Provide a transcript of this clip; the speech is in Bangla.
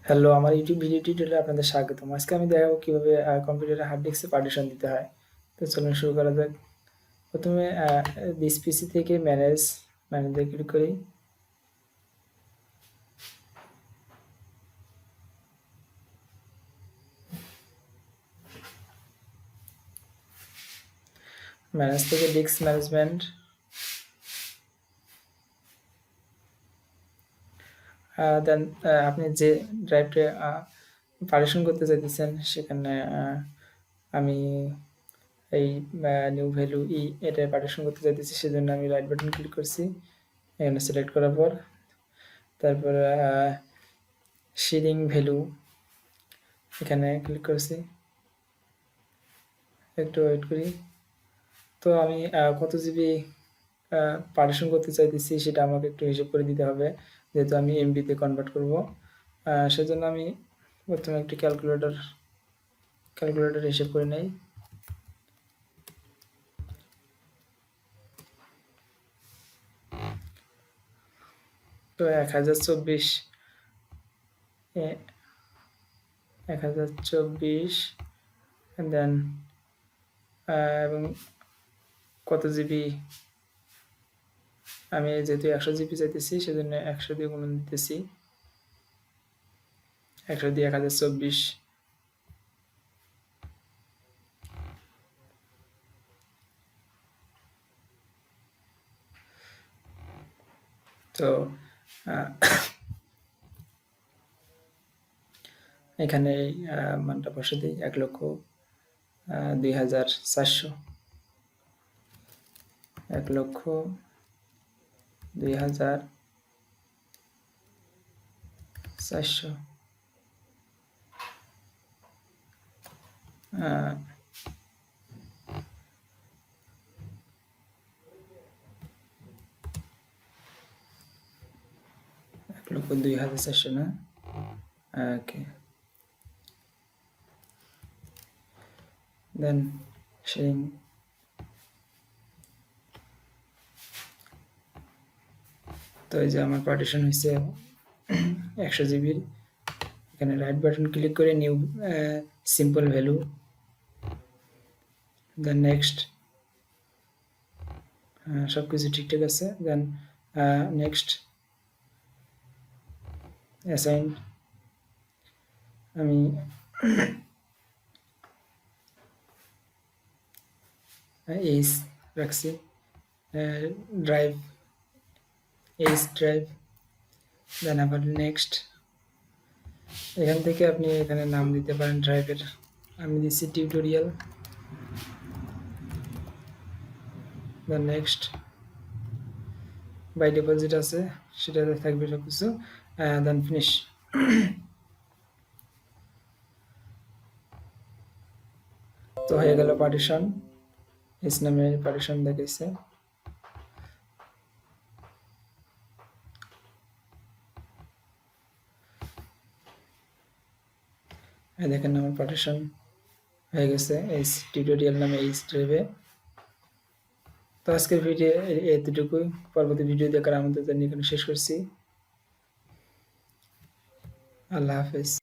হ্যালো, আমার ইউটিউব ভিডিও টিউটোরিয়ালে আপনাদের স্বাগতম। আজকে আমি দেখাবো কিভাবে কম্পিউটারে হার্ড ডিস্কে পার্টিশন দিতে হয়। তো চলুন শুরু করা যাক। প্রথমে দিস পিসি থেকে ম্যানেজে ক্লিক করি। ম্যানেজ থেকে ডিস্ক ম্যানেজমেন্ট, দেন আপনি যে ড্রাইভটা পার্টিশন করতে চাইতেছেন সেখানে আমি এই নিউ ভ্যালু এটা পার্টিশন করতে চাইতেছি, সেজন্য আমি রাইট বাটন ক্লিক করছি। এখানে সিলেক্ট করার পর তারপরে শেয়ারিং ভ্যালু এখানে ক্লিক করছি। একটু ওয়েট করি। তো আমি কত জিবি পার্টিশন করতে চাইতেছি সেটা আমাকে একটু হিসেব করে দিতে হবে, যেহেতু আমি এমবিতে কনভার্ট করব। সেজন্য আমি প্রথমে একটি ক্যালকুলেটর হিসেব করে নেই। তো 1024 দেন এবং কত জিবি, আমি যেহেতু 100 জিবি চাইতেছি সেজন্য 100 দিয়ে গুণন দিতেছি। 100 দিয়ে 1024। তো এখানে মানটা বসে দিই 1,02,400। 1,02,400। 1,02,400 না? Okay, then sharing. তো এই যে আমার পার্টিশন হয়েছে 100 জিবির। এখানে রাইট বাটন ক্লিক করে new simple value, then next. সব কিছু ঠিকঠাক আছে, দেন নেক্সট অ্যাসাইন। আমি এইচ রাখছি, ড্রাইভ ড্রাইভ, দেন আবার নেক্সট। এখান থেকে আপনি এখানে নাম দিতে পারেন ড্রাইভের। আমি দিচ্ছি tutorial, then next. By default যেটা আছে সেটাতে থাকবে সব কিছু, দেন ফিনিশ। তো হয়ে গেল পার্টিশন। এস নামে পার্টিশন দেখাইছে। দেখেন আমার পার্টিশন হয়ে গেছে এইচ টিউটোরিয়াল নামে এইচ ড্রাইভে। তো আজকের ভিডিও এতটুকুই। পরবর্তী ভিডিও দেখার আমন্ত্রণ জানিয়ে এখানে শেষ করছি। আল্লাহ হাফেজ।